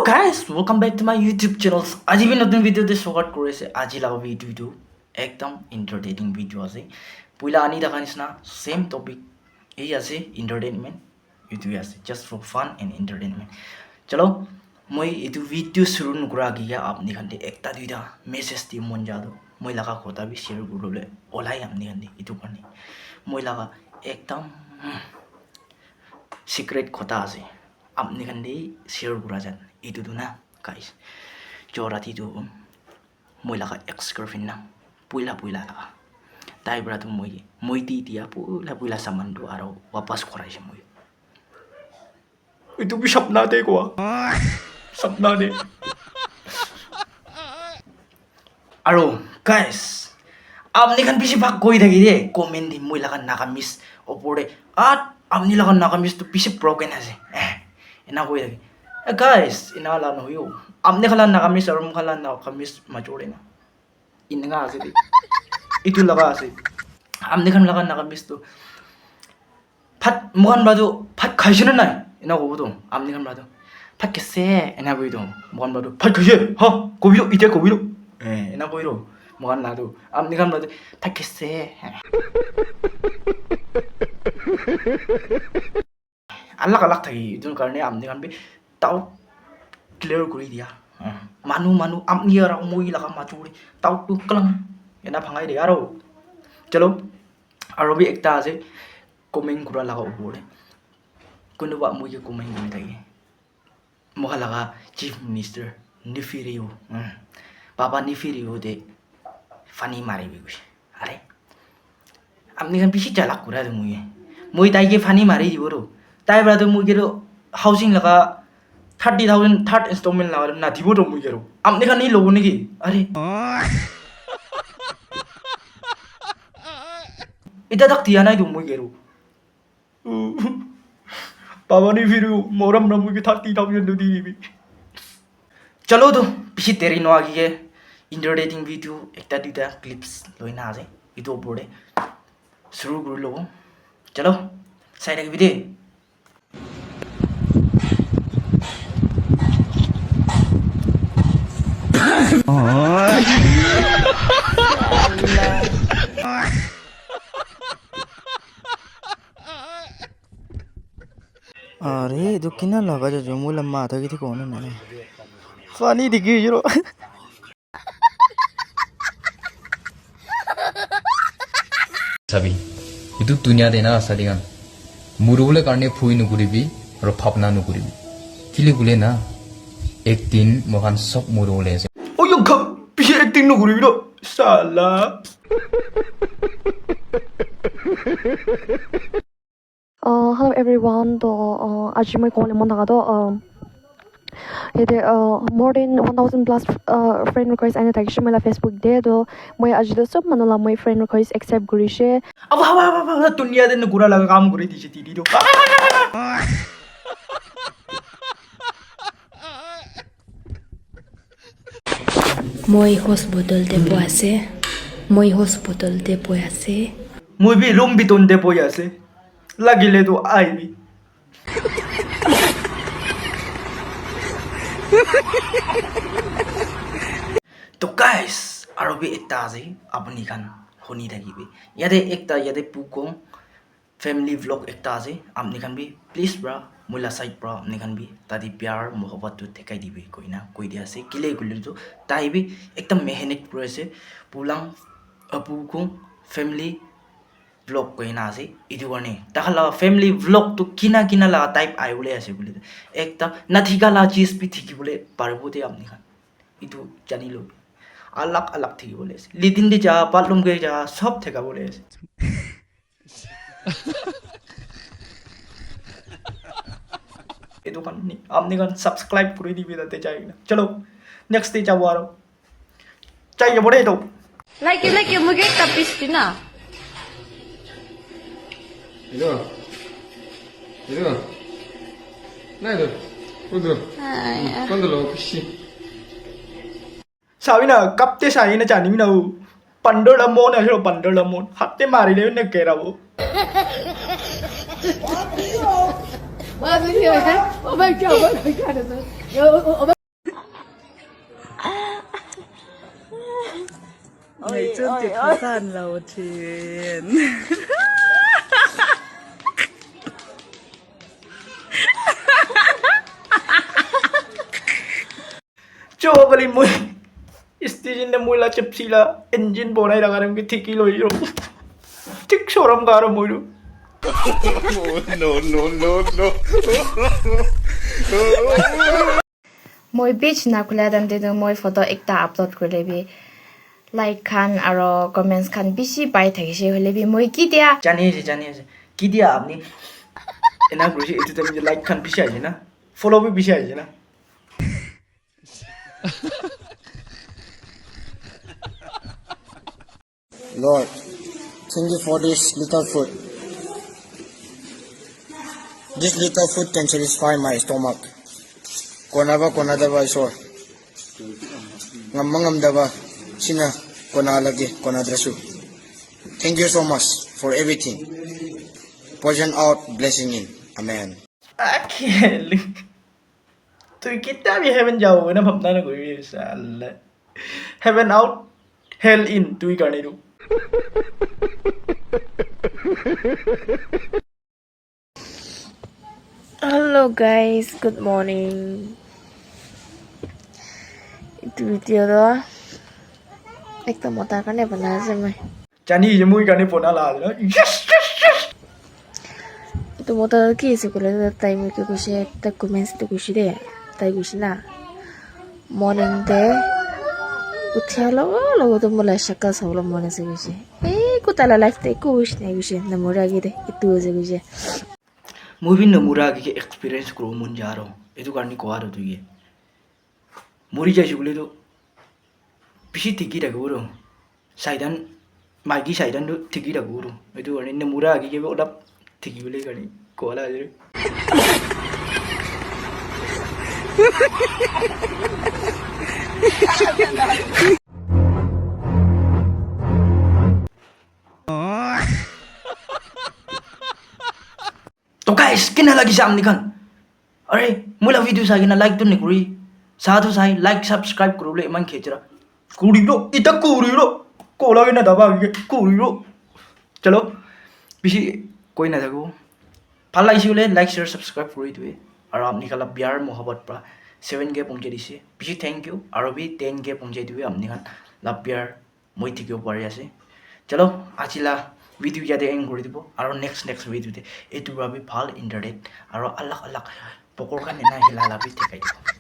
guys, welcome back to my YouTube channel. আজি भी নতুন ভিডিওতে স্বাগত কৰিছে। আজি লাভ ভিডিওটো একদম এন্টাৰটেইনিং ভিডিও আছে। পইলা আনি দেখা নিচিনা সেম টপিক এই আছে এন্টাৰটেইনমেন্ট ইউটিউব আছে just for fun and entertainment. চলো মই এইটো ভিডিও শুৰু নকৰা গিয়া আপনি খান্তে একটা দুইটা মেসেজ দি মন যাদো মই লাগা কথা বি শেয়ার করলে ওলাই আপনি খান্তে এইটো কাৰণে মই লাগা একদম সিক্রেট কথা আছে আপনি খান্তে শেয়ার করা যান itu tu na guys jorati tu moi laga ex girlfriend na puila laga tai bra tu moi ti dia puila saman tu aro wapas korai se moi itu bi sapna de ko sapna de aro guys আপনি খান বেশি ভাগ কই থাকি রে comment দি মই লাগান নাকামিস ওপরে আর আপনি লাগান নাকামিস তো বেশি ব্রোকেন আছে এনা কই থাকি guys inala no yo amne khala nakamis arum khala nakamis majore na inga ase itu laga ase amne khan laga nakamis to phat mohan badu phat khaisina nai ina go bodo amne khan badu phat kese ina boido mohan badu phat khaise ha kobilo ite kobilo ina boido mohan nadu amne khan badu phat kese alak alak thai itu karne amne khan bi tao clear kuri dia manu amni ara moi laga machuri tao tu klang ena phangai de aro chalo aro bi ekta ase comment kura laga upore kunu ba moi ke comment kuri dai moha laga chief minister Nefirio baba Nefirio de funny mari bi are amni kan bisi jalak kura de moi dai ke funny mari diboro tai bra to moi ke housing laga 30,000 third installment la na dibo to mui gero amne kan ni lobo niki are ita dak tiya nai do mui gero baba ni firu moram ram mui 30,000 do di bi chalo to bishi teri no agi ke entertaining video ekta duita clips loina ase itu opore shuru kori lobo chalo side agi bide अरे तो किना लगा जो मुला माथा की थी कौन है ना फनी दिखी जरो सभी itu dunia dena asaligan murule karne phui nuguribi ro phapna nuguribi kile gule na ek din mohan sob murule se oh yang kham bishi acting no guri bi do sala Hello everyone. आज मैं call में मंदा तो ये more than 1,000 plus friend request आने तक मैं ला Facebook दे तो मैं आज तो सब मनोला मैं friend request accept करी शे अब दुनिया दे गुरा लगा काम करी थी तीदी तो মই hospital te poase moi bi room biton de poyase lagile to ai bi तो guys aro bi ekta ase apni kan honi thakibe yade puko family vlog ekta ase apni kan bi please bra mula side bra apni kan bi tadi pyar mohabbat tu thekai dibe koina koi dia ase kile gulir to tai bi ekta mehanet proise pulang apu ko family vlog koina ase idu garne takhala family vlog to kina la type ai bole ase bole ekta nathika la cheese pi thiki bole parbo te apni kan idu jani lo alak thiki bole ase lidin de ja patlum ge ja sob theka bole ase idu kan ni apni kan subscribe kore dibe date chai na chalo next day jawo aro chai bole to like muge tapis na 이리 와. 나이도. 우드로. 건들로 푸시. Sabina kapte sai na chani mina pandor lamon na hero pandor lamon hatte mari le ne kera wo Wa bi yo ha o ba kya ba ka da ngày chân tiệt khó khăn lâu chuyện Cho bali mui station na mui la chapsi la engine bonai la garam ki thiki loi ro tik soram garo mui ro Moi page na khula dan de moi photo ekta upload kore bi like khan aro comments khan bishi pai thakise hole bi moi ki dia jani je ki dia apni ena gro je etu tam like khan bishi aje na follow bi bishi aje na Lord, thank you for this little food. This little food can satisfy my stomach. Kona daba isor. Ngam daba sina kona lagi kona drasu. Thank you so much for everything. Portion out, blessing in. Amen. Akhel tu kita bi heaven jao na bhamna na koi sal heaven out hell in tu karne ro Hello guys, good morning. Itu video đó एक तो मोटा करने बना से मैं jani je mui karne pona la na itu motor ki se kule da tai mi ke kushe ta comments to kushi de tai kushi na morning de uthalo logo to mola shakal sawlo mone se kushi ko tala life te kush ne kushi na mora gi de itu je kushi movie na mura ki experience kro mun jaro edu karni ko aro tu ye muri jai shugule to bishi tiki da guru saidan magi saidan do tiki da guru edu karni na mura ki ke odap tiki bole karni ko ala je तो guys kena lagi sam ni kan अरे मोला video सागिन like तो निकुरी साधु Sai like subscribe करूले मन खेचरा कुड़ीरो इता कुड़ीरो Cola ना दबा कुड़ीरो चलो BC कोई ना थको ভাল লাগিছে বলে লাইক শেয়ার সাবস্ক্রাইব কৰি দিবে আৰু আপনি খালা বিয়াৰ মোহাবত পৰা 7 কে পঞ্চাই দিছে বিছি থ্যাংক ইউ আৰু বি 10 কে পঞ্চাই দিবে আপনি খান লাভ বিয়াৰ মই ঠিকও পাৰি আছে চলো আজিলা ভিডিও ইয়াতে এন্ড কৰি দিব আৰু নেক্সট ভিডিওতে এইটো ভাবি ভাল ইন্টাৰনেট আৰু আল্লাহ পকৰ কাৰণে না হিলা লাভি ঠিকাই দিব